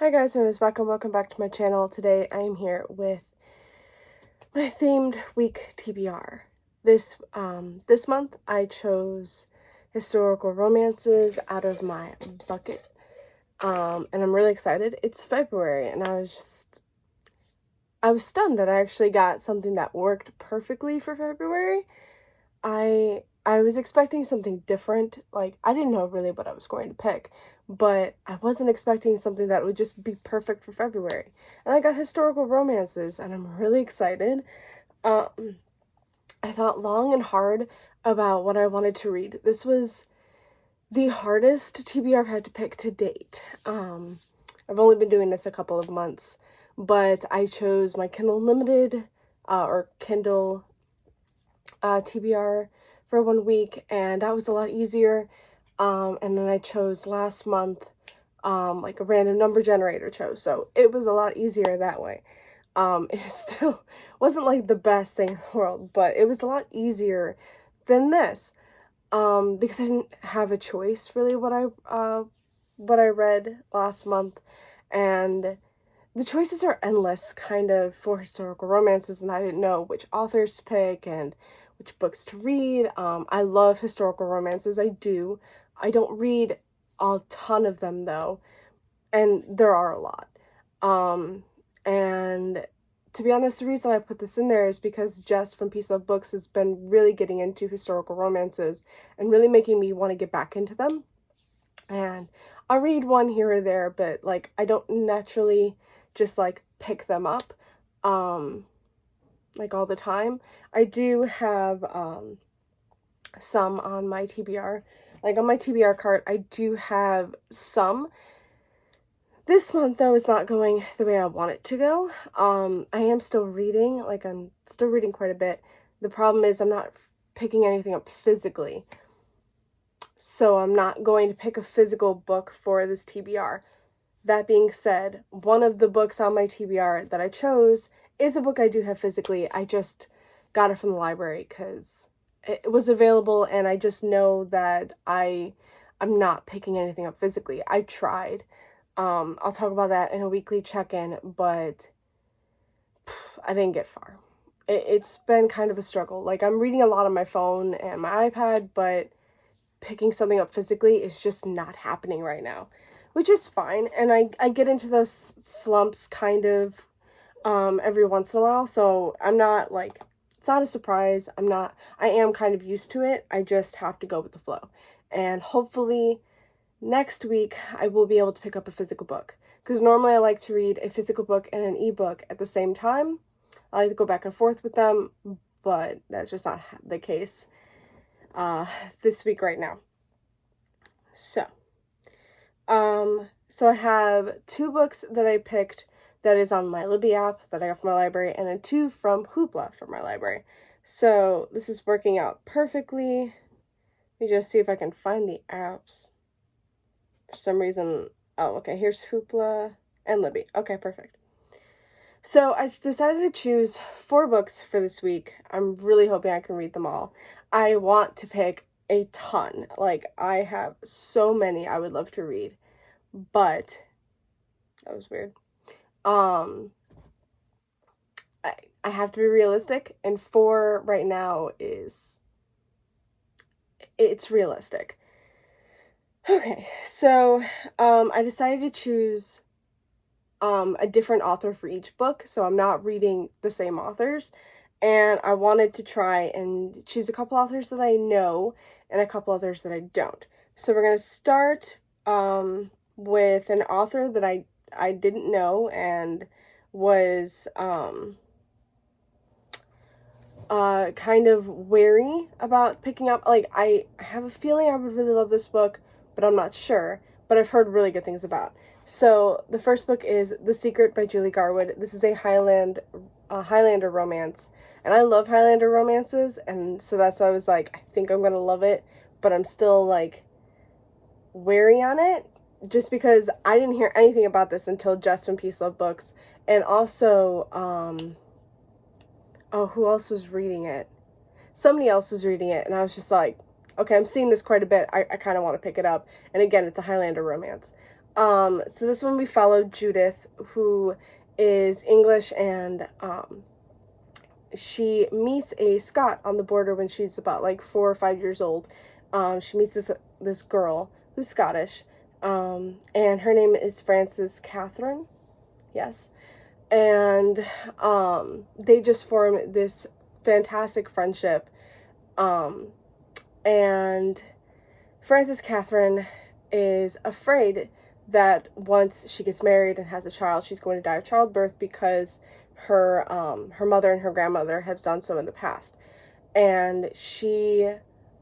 Hi guys, my name is Becca and welcome back to my channel. Today I am here with my themed week TBR. This month I chose historical romances out of my bucket. And I'm really excited. It's February and I was stunned that I actually got something that worked perfectly for February. I was expecting something different. Like, I didn't know really what I was going to pick, but I wasn't expecting something that would just be perfect for February. And I got historical romances, and I'm really excited. I thought long and hard about what I wanted to read. This was the hardest TBR I've had to pick to date. I've only been doing this a couple of months, but I chose my Kindle Unlimited, or Kindle TBR for 1 week, and that was a lot easier. And then I chose last month, like a random number generator chose, so it was a lot easier that way. It still wasn't like the best thing in the world, but it was a lot easier than this, because I didn't have a choice really what I read last month, and the choices are endless kind of for historical romances, and I didn't know which authors to pick and which books to read. I love historical romances. I do. I don't read a ton of them though, and there are a lot. And to be honest, the reason I put this in there is because Jess from Peace Love Books has been really getting into historical romances and really making me want to get back into them. And I'll read one here or there, but like I don't naturally just like pick them up like all the time. I do have some on my TBR. Like on my TBR cart, I do have some. This month though is not going the way I want it to go. I am still reading, like I'm still reading quite a bit. The problem is I'm not picking anything up physically. So I'm not going to pick a physical book for this TBR. That being said, one of the books on my TBR that I chose is a book I do have physically. I just got it from the library because it was available, and I just know that I'm not picking anything up physically. I tried. I'll talk about that in a weekly check-in, but I didn't get far. It's been kind of a struggle. Like, I'm reading a lot on my phone and my iPad, but picking something up physically is just not happening right now, which is fine. And I get into those slumps kind of every once in a while, so I'm not like, it's not a surprise. I am kind of used to it. I just have to go with the flow. And hopefully next week I will be able to pick up a physical book, because normally I like to read a physical book and an ebook at the same time. I like to go back and forth with them, but that's just not the case this week right now. So I have 2 books that I picked that is on my Libby app that I got from my library, and then 2 from Hoopla from my library. So this is working out perfectly. Let me just see if I can find the apps. For some reason, oh, okay, here's Hoopla and Libby. Okay, perfect. So I decided to choose 4 books for this week. I'm really hoping I can read them all. I want to pick a ton. Like, I have so many I would love to read, but that was weird. I have to be realistic, and 4 right now it's realistic. Okay, so I decided to choose a different author for each book, so I'm not reading the same authors, and I wanted to try and choose a couple authors that I know and a couple others that I don't. So we're going to start with an author that I didn't know and was kind of wary about picking up. Like, I have a feeling I would really love this book, but I'm not sure, but I've heard really good things about. So the first book is The Secret by Julie Garwood. This is a Highlander romance, and I love Highlander romances, and so that's why I was like, I think I'm gonna love it, but I'm still like wary on it, just because I didn't hear anything about this until Just from Peace Love Books, and also oh, who else was reading it? Somebody else was reading it, and I was just like, okay, I'm seeing this quite a bit. I kind of want to pick it up. And again, it's a Highlander romance. So this one we followed Judith, who is English, and she meets a Scot on the border when she's about like 4 or 5 years old. She meets this girl who's Scottish, and her name is Frances Catherine. Yes, and they just form this fantastic friendship. And Frances Catherine is afraid that once she gets married and has a child, she's going to die of childbirth because her mother and her grandmother have done so in the past. And she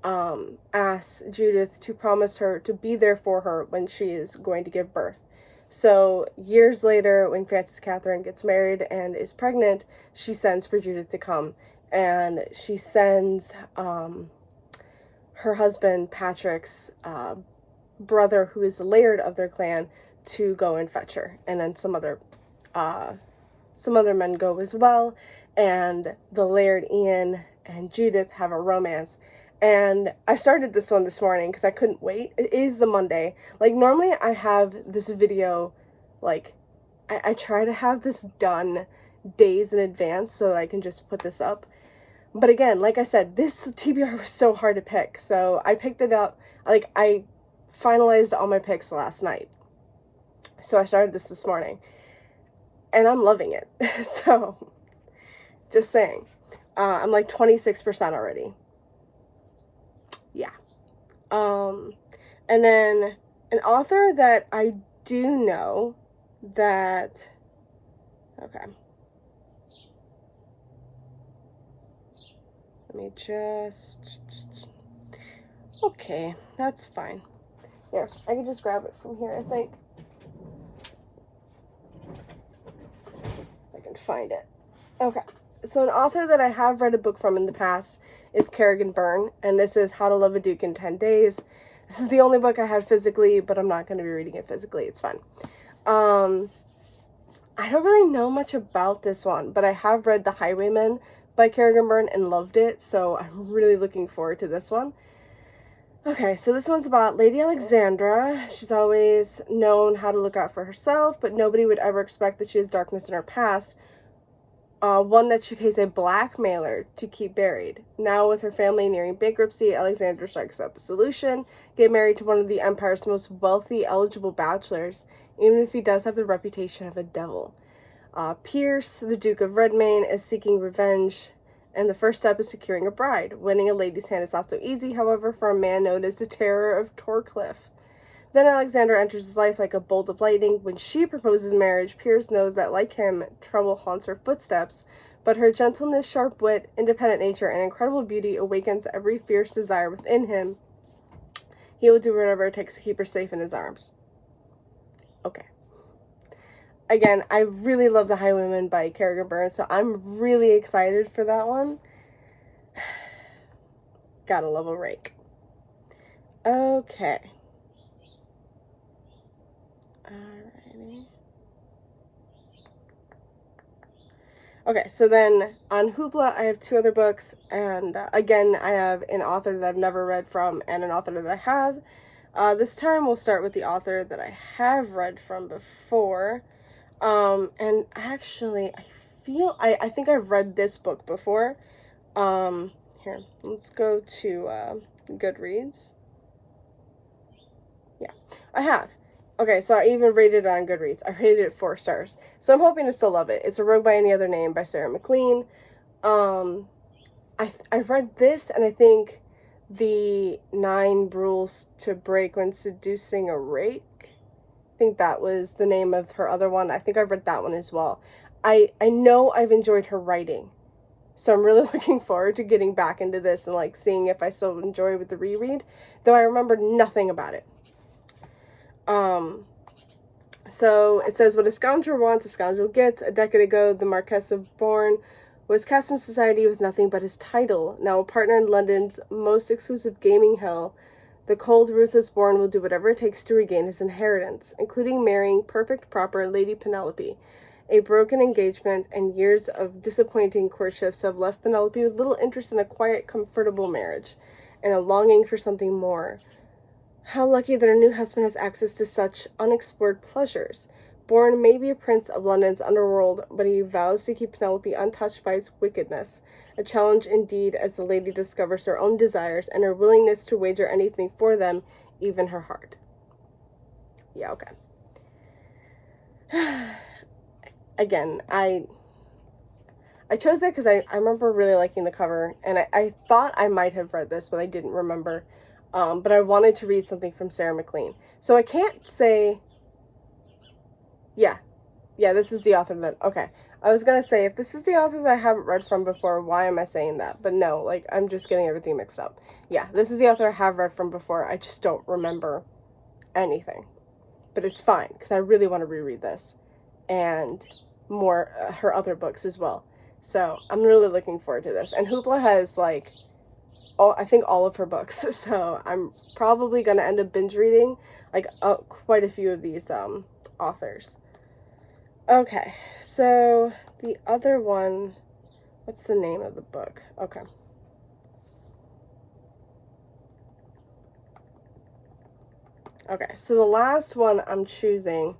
asks Judith to promise her to be there for her when she is going to give birth. So years later, when Frances Catherine gets married and is pregnant, she sends for Judith to come, and she sends her husband Patrick's brother, who is the laird of their clan, to go and fetch her, and then some other men go as well, and the laird Ian and Judith have a romance. And I started this one this morning because I couldn't wait. It is the Monday. Like, normally I have this video, like, I try to have this done days in advance so that I can just put this up. But again, like I said, this TBR was so hard to pick. So I picked it up, like, I finalized all my picks last night. So I started this morning. And I'm loving it. So, just saying. I'm like 26% already. Yeah. And then an author that I do know that, okay. Let me just, okay, that's fine. Here, I can just grab it from here, I think. I can find it. Okay. So an author that I have read a book from in the past is Kerrigan Byrne, and this is How to Love a Duke in 10 Days. This is the only book I had physically, but I'm not going to be reading it physically. It's fine. I don't really know much about this one, but I have read The Highwayman by Kerrigan Byrne and loved it, so I'm really looking forward to this one. Okay, so this one's about Lady Alexandra. She's always known how to look out for herself, but nobody would ever expect that she has darkness in her past. One that she pays a blackmailer to keep buried. Now, with her family nearing bankruptcy, Alexandra strikes up a solution: get married to one of the Empire's most wealthy, eligible bachelors, even if he does have the reputation of a devil. Pierce, the Duke of Redmayne, is seeking revenge, and the first step is securing a bride. Winning a lady's hand is not so easy, however, for a man known as the Terror of Torcliffe. Then Alexandra enters his life like a bolt of lightning. When she proposes marriage, Pierce knows that, like him, trouble haunts her footsteps, but her gentleness, sharp wit, independent nature, and incredible beauty awakens every fierce desire within him. He will do whatever it takes to keep her safe in his arms. Okay. Again, I really love The Highwayman by Kerrigan Byrne, so I'm really excited for that one. Gotta love a rake. Okay. Alrighty. Okay, so then on Hoopla, I have 2 other books, and again, I have an author that I've never read from and an author that I have. This time, we'll start with the author that I have read from before. And actually, I think I've read this book before. Here, let's go to Goodreads. Yeah, I have. Okay, so I even rated it on Goodreads. I rated it 4 stars. So I'm hoping to still love it. It's A Rogue by Any Other Name by Sarah McLean. I've read this, and I think the 9 Rules to Break When Seducing a Rake. I think that was the name of her other one. I think I've read that one as well. I know I've enjoyed her writing. So I'm really looking forward to getting back into this and like seeing if I still enjoy it with the reread, though I remember nothing about it. So it says, what a scoundrel wants, a scoundrel gets. A decade ago, the Marquess of Bourne was cast in society with nothing but his title. Now a partner in London's most exclusive gaming hell, the cold, ruthless Bourne will do whatever it takes to regain his inheritance, including marrying perfect, proper Lady Penelope. A broken engagement and years of disappointing courtships have left Penelope with little interest in a quiet, comfortable marriage, and a longing for something more. How lucky that her new husband has access to such unexplored pleasures. Born maybe a prince of London's underworld, but he vows to keep Penelope untouched by its wickedness. A challenge indeed, as the lady discovers her own desires and her willingness to wager anything for them, even her heart. Yeah, okay. Again, I chose it because I remember really liking the cover, and I thought I might have read this, but I didn't remember. But I wanted to read something from Sarah McLean. So I can't say... Yeah, this is the author that... Okay, I was going to say, if this is the author that I haven't read from before, why am I saying that? But no, like, I'm just getting everything mixed up. Yeah, this is the author I have read from before. I just don't remember anything. But it's fine, because I really want to reread this. And more, her other books as well. So I'm really looking forward to this. And Hoopla has, like, I think all of her books. So I'm probably going to end up binge reading, like, quite a few of these authors. Okay, so the other one, what's the name of the book? Okay. Okay, so the last one I'm choosing,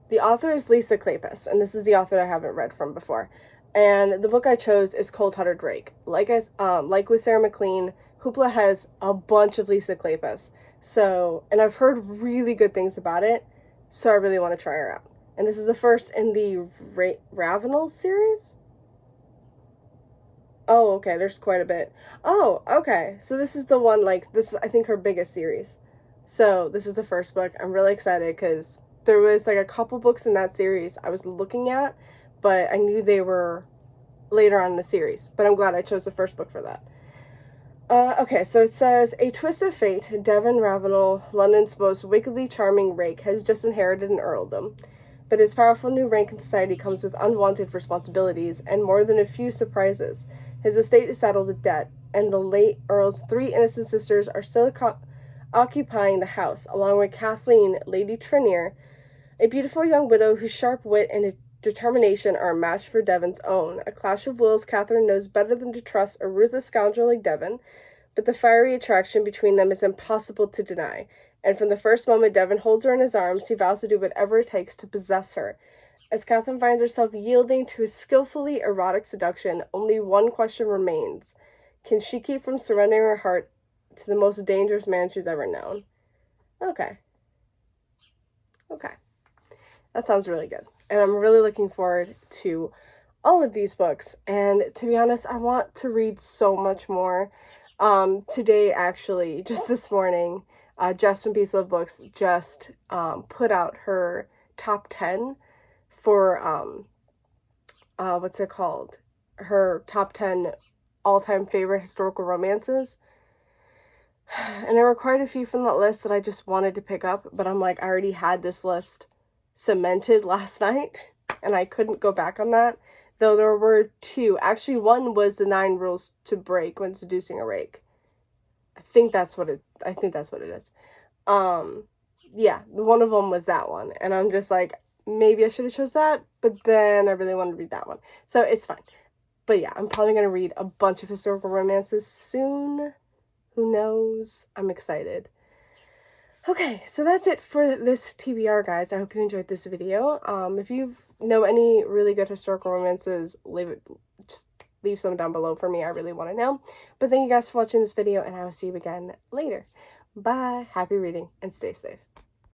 the author is Lisa Kleypas, and this is the author I haven't read from before. And the book I chose is Coldhearted Rake. Like with Sarah McLean, Hoopla has a bunch of Lisa Kleypas. So, and I've heard really good things about it, so I really want to try her out. And this is the first in the Ravenel series? Oh, okay, there's quite a bit. Oh, okay, so this is the one, like, this is, I think, her biggest series. So, this is the first book. I'm really excited because there was, like, a couple books in that series I was looking at, but I knew they were later on in the series. But I'm glad I chose the first book for that. Okay, so it says, a twist of fate, Devon Ravenel, London's most wickedly charming rake, has just inherited an earldom. But his powerful new rank in society comes with unwanted responsibilities and more than a few surprises. His estate is saddled with debt, and the late Earl's 3 innocent sisters are still occupying the house, along with Kathleen, Lady Trinier, a beautiful young widow whose sharp wit and determination are a match for Devon's own. A clash of wills Catherine knows better than to trust a ruthless scoundrel like Devon, but the fiery attraction between them is impossible to deny, and from the first moment Devon holds her in his arms, he vows to do whatever it takes to possess her. As Catherine finds herself yielding to his skillfully erotic seduction, only one question remains. Can she keep from surrendering her heart to the most dangerous man she's ever known? Okay. That sounds really good. And I'm really looking forward to all of these books. And to be honest, I want to read so much more. Today, actually, just this morning, Just and Piece of Books just put out her top 10 for, what's it called? Her top 10 all-time favorite historical romances. And there were quite a few from that list that I just wanted to pick up, but I'm like, I already had this list cemented last night, and I couldn't go back on that. Though there were 2. Actually, one was the 9 rules to break when seducing a rake. I think that's what it is. Yeah, one of them was that one, and I'm just like, maybe I should have chose that, but then I really wanted to read that one, so it's fine. But yeah, I'm probably gonna read a bunch of historical romances soon. Who knows? I'm excited. Okay, so that's it for this TBR, guys. I hope you enjoyed this video. If you know any really good historical romances, just leave some down below for me. I really want to know. But thank you guys for watching this video, and I will see you again later. Bye. Happy reading, and stay safe.